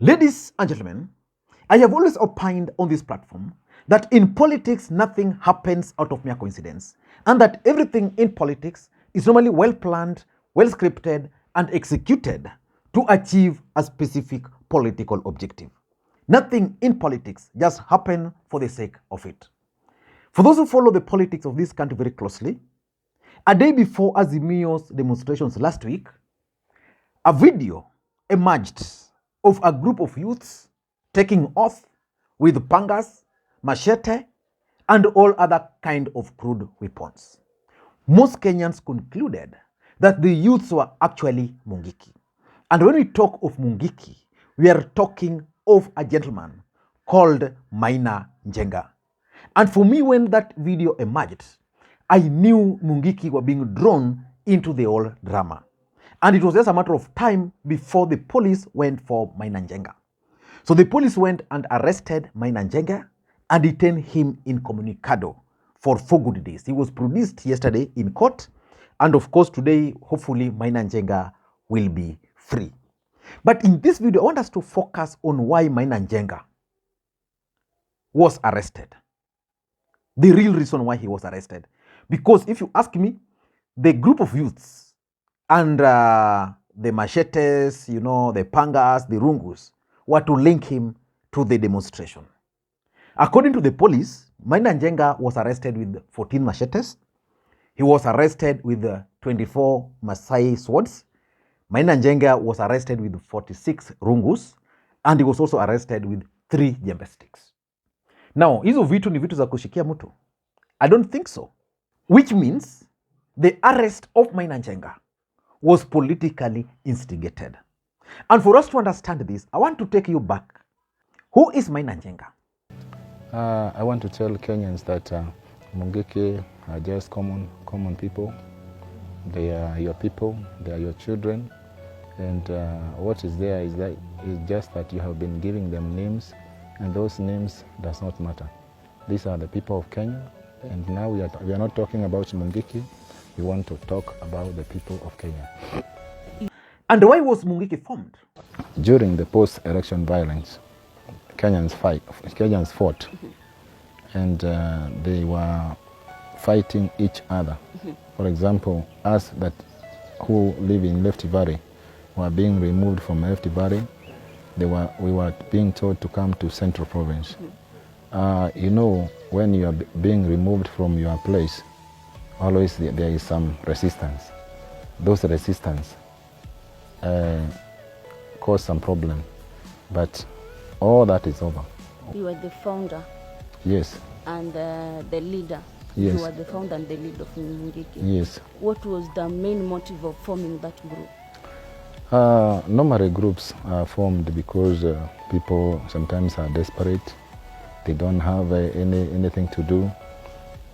Ladies and gentlemen, I have always opined on this platform that in politics nothing happens out of mere coincidence, and that everything in politics is normally well planned, well scripted, and executed to achieve a specific political objective. Nothing in politics just happens for the sake of it. For those who follow the politics of this country very closely, a day before Azimio's demonstrations last week, a video emerged of a group of youths taking oath with pangas, machete, and all other kind of crude weapons. Most Kenyans concluded that the youths were actually Mungiki. And when we talk of Mungiki, we are talking of a gentleman called Maina Njenga. And for me, when that video emerged, I knew Mungiki were being drawn into the whole drama. And it was just a matter of time before the police went for Maina Njenga. So the police went and arrested Maina Njenga and detained him incommunicado for 4 good days. He was produced yesterday in court. And of course, today, hopefully, Maina Njenga will be free. But in this video, I want us to focus on why Maina Njenga was arrested. The real reason why he was arrested. Because if you ask me, the group of youths and the machetes, the pangas, the rungus, were to link him to the demonstration. According to the police, Maina Njenga was arrested with 14 machetes. He was arrested with 24 Masai swords. Maina Njenga was arrested with 46 rungus, and he was also arrested with 3 jembe sticks. Now, hizo vitu ni vitu za kushikia mtu? I don't think so. Which means the arrest of Maina Njenga was politically instigated. And for us to understand this, I want to take you back. Who is Maina Njenga? I want to tell Kenyans that Mungiki are just common people. They are your people, they are your children. And what is there is just that you have been giving them names, and those names does not matter. These are the people of Kenya, and now we are not talking about Mungiki. We want to talk about the people of Kenya. And why was Mungiki formed? During the post-election violence, Kenyans fought, and they were fighting each other. For example, us who live in Rift Valley were being removed from Rift Valley. We were being told to come to Central Province. When you are being removed from your place, always there is some resistance. Those resistance cause some problem, but all that is over. You were the founder. Yes. And the leader. Yes. You were the founder and the leader of Mungiki. Yes. What was the main motive of forming that group? Normally groups are formed because people sometimes are desperate. They don't have anything to do.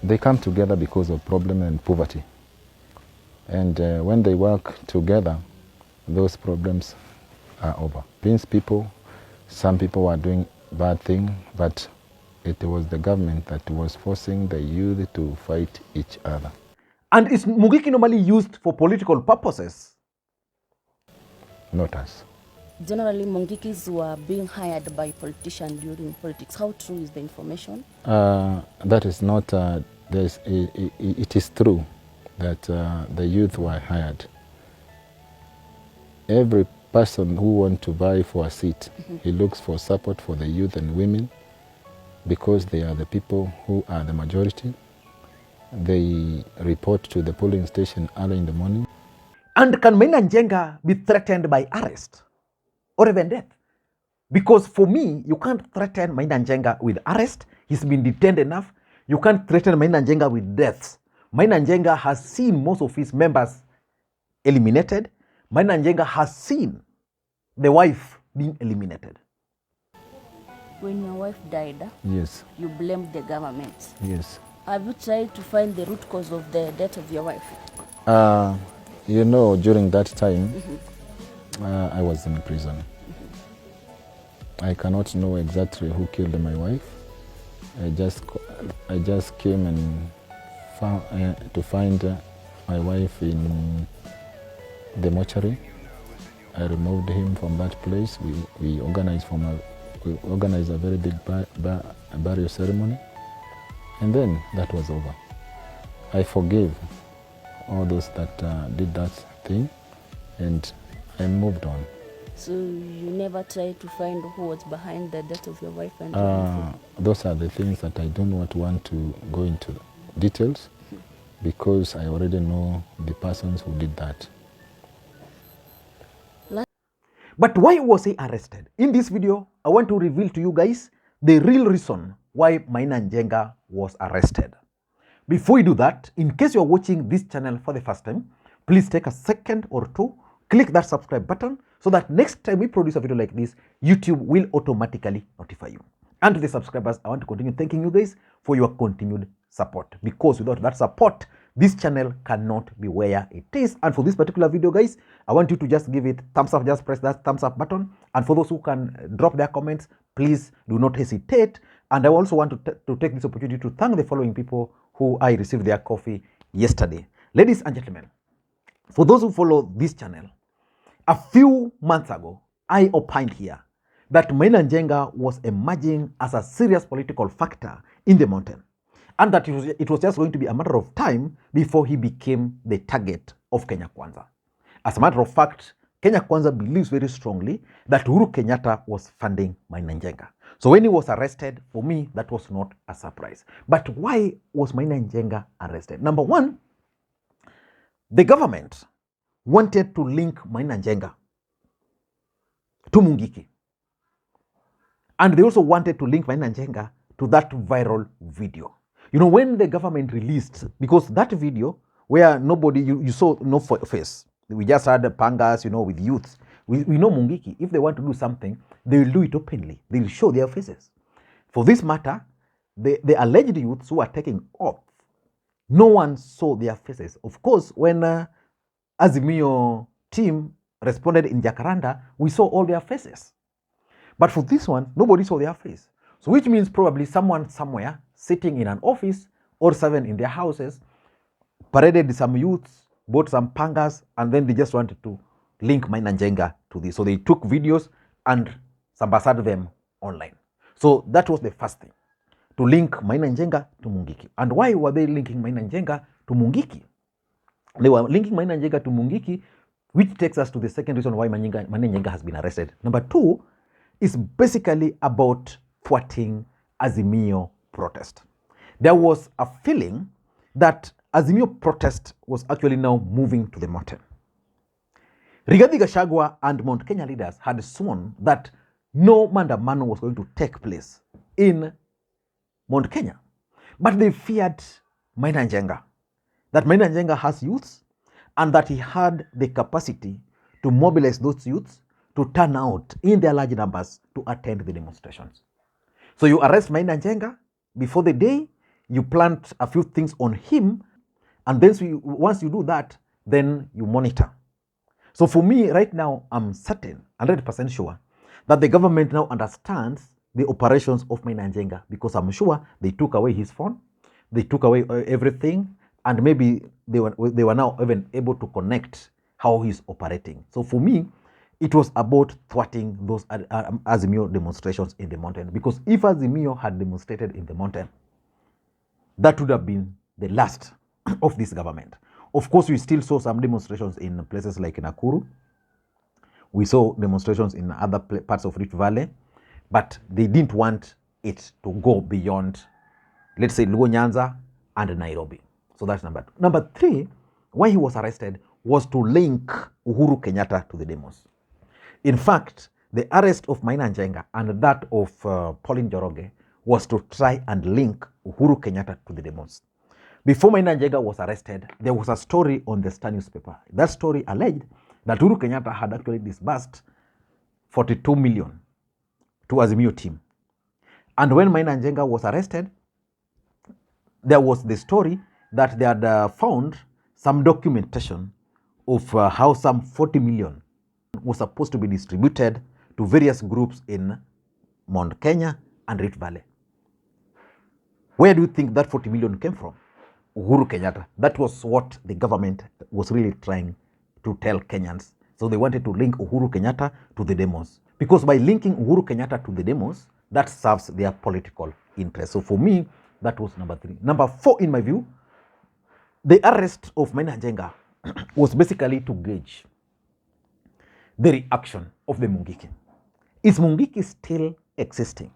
They come together because of problem and poverty. And when they work together, those problems are over. Means some people are doing bad things, but it was the government that was forcing the youth to fight each other. And is Mungiki normally used for political purposes? Not us. Generally, Mungikis were being hired by politicians during politics. How true is the information? That is not, it is true that the youth were hired. Every person who wants to vie for a seat, he looks for support for the youth and women because they are the people who are the majority. They report to the polling station early in the morning. And can Maina Njenga be threatened by arrest or even death? Because for me, you can't threaten Maina Njenga with arrest. He's been detained enough. You can't threaten Maina Njenga with death. Maina Njenga has seen most of his members eliminated. Maina Njenga has seen the wife being eliminated. When your wife died, yes, you blamed the government. Yes. Have you tried to find the root cause of the death of your wife? During that time, I was in prison. I cannot know exactly who killed my wife. I just came and found to find my wife in the mortuary, I removed him from that place. We organized a very big burial ceremony, and then that was over. I forgave all those that did that thing, and I moved on. So you never tried to find who was behind the death of your wife and everything? Those are the things that I do not want to go into details, because I already know the persons who did that. But why was he arrested? In this video, I want to reveal to you guys the real reason why Maina Njenga was arrested. Before we do that, in case you are watching this channel for the first time, please take a second or two, click that subscribe button so that next time we produce a video like this, YouTube will automatically notify you. And to the subscribers, I want to continue thanking you guys for your continued support, because without that support, this channel cannot be where it is. And for this particular video, guys, I want you to just give it thumbs up. Just press that thumbs up button. And for those who can drop their comments, please do not hesitate. And I also want to take this opportunity to thank the following people who I received their coffee yesterday. Ladies and gentlemen, for those who follow this channel, a few months ago, I opined here that Maina Njenga was emerging as a serious political factor in the mountain, and that it was just going to be a matter of time before he became the target of Kenya Kwanza. As a matter of fact, Kenya Kwanza believes very strongly that Uhuru Kenyatta was funding Maina Njenga. So when he was arrested, for me, that was not a surprise. But why was Maina Njenga arrested? Number one, the government wanted to link Maina Njenga to Mungiki. And they also wanted to link Maina Njenga to that viral video. You know, when the government released, because that video where nobody, you saw no face, we just had the pangas, you know, with youths. We know Mungiki, if they want to do something, they will do it openly. They will show their faces. For this matter, the alleged youths who are taking oath, no one saw their faces. Of course, when Azimio team responded in Jacaranda, we saw all their faces. But for this one, nobody saw their face. So which means probably someone somewhere sitting in an office or serving in their houses paraded some youths, bought some pangas, and then they just wanted to link Maina Njenga to this. So they took videos and subased them online. So that was the first thing, to link Maina Njenga to Mungiki. And why were they linking Maina Njenga to Mungiki? They were linking Maina Njenga to Mungiki, which takes us to the second reason why Maina Njenga has been arrested. Number two is basically about thwarting Azimio protest. There was a feeling that Azimio protest was actually now moving to the mountain. Rigathi Gachagua and Mount Kenya leaders had sworn that no maandamano was going to take place in Mount Kenya. But they feared Maina Njenga, that Maina Njenga has youths and that he had the capacity to mobilize those youths to turn out in their large numbers to attend the demonstrations. So you arrest Maina Njenga before the day, you plant a few things on him, and then once you do that, then you monitor. So for me, right now, I'm certain, 100% sure, that the government now understands the operations of Maina Njenga, because I'm sure they took away his phone, they took away everything, and maybe they were now even able to connect how he's operating. So for me, it was about thwarting those Azimio demonstrations in the mountain. Because if Azimio had demonstrated in the mountain, that would have been the last of this government. Of course, we still saw some demonstrations in places like Nakuru. We saw demonstrations in other parts of Rift Valley, but they didn't want it to go beyond, let's say, Luo Nyanza and Nairobi. So that's number two. Number three, why he was arrested was to link Uhuru Kenyatta to the demos. In fact, the arrest of Maina Njenga and that of Pauline Njoroge was to try and link Uhuru Kenyatta to the demos. Before Maina Njenga was arrested, there was a story on the Star newspaper. That story alleged that Uhuru Kenyatta had actually disbursed 42 million to Azimio team. And when Maina Njenga was arrested, there was the story that they had found some documentation of how some 40 million was supposed to be distributed to various groups in Mount Kenya and Rift Valley. Where do you think that 40 million came from? Uhuru Kenyatta. That was what the government was really trying to tell Kenyans So they wanted to link Uhuru Kenyatta to the demos. Because by linking Uhuru Kenyatta to the demos, that serves their political interest. So for me, that was number 3. Number 4, in my view, the arrest of Maina Njenga was basically to gauge the reaction of the Mungiki. Is Mungiki still existing?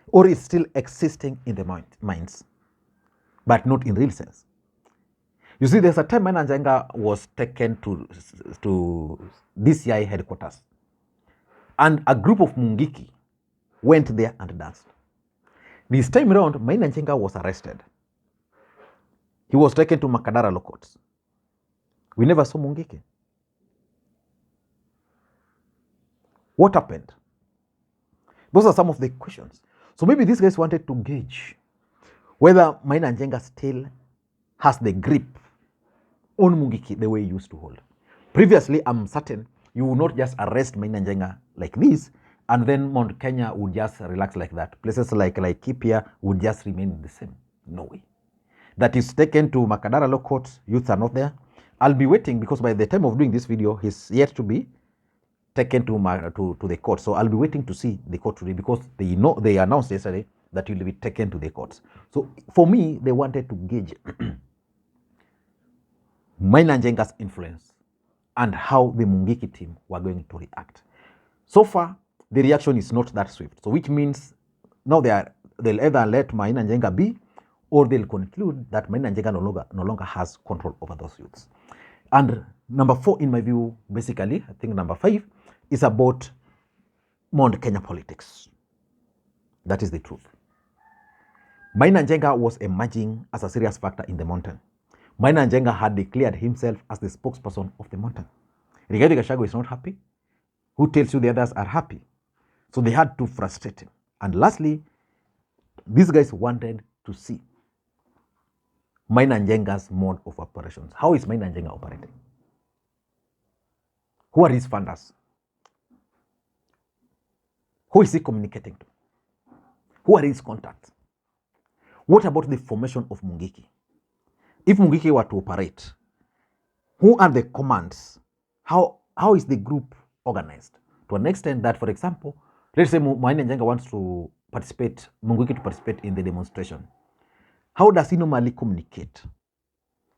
Or is still existing in the minds, but not in real sense? You see, there's a time Maina Njenga was taken to DCI headquarters, and a group of Mungiki went there and danced. This time around, Maina Njenga was arrested. He was taken to Makadara law courts. We never saw Mungiki. What happened? Those are some of the questions. So maybe these guys wanted to gauge whether Maina Njenga still has the grip on Mungiki the way he used to hold. Previously, I'm certain you would not just arrest Maina Njenga like this, and then Mount Kenya would just relax like that. Places like Kipia would just remain the same. No way. That is taken to Makadara law courts, youths are not there. I'll be waiting because by the time of doing this video, he's yet to be taken to the court. So I'll be waiting to see the court today because they announced yesterday that he will be taken to the courts. So for me, they wanted to gauge Maina Njenga's influence and how the Mungiki team were going to react. So far, the reaction is not that swift. So which means now they'll either let Maina Njenga be, or they'll conclude that Maina Njenga no longer has control over those youths. And number 4, in my view, basically, I think number 5, is about Mount Kenya politics. That is the truth. Maina Njenga was emerging as a serious factor in the mountain. Maina Njenga had declared himself as the spokesperson of the mountain. Rigathi Gachagua is not happy. Who tells you the others are happy? So they had to frustrate him. And lastly, these guys wanted to see Maina Njenga's mode of operations. How is Maina Njenga operating? Who are his funders? Who is he communicating to? Who are his contacts? What about the formation of Mungiki? If Mungiki were to operate, who are the commands? How is the group organized? To an extent that, for example, let's say Maina Njenga wants to participate, Mungiki to participate in the demonstration. How does he normally communicate?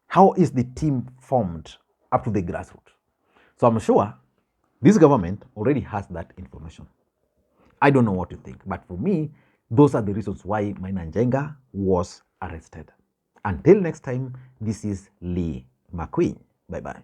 How is the team formed up to the grassroots? So I'm sure this government already has that information. I don't know what you think, but for me, those are the reasons why Maina Njenga was arrested. Until next time, this is Lee Makwiny. Bye-bye.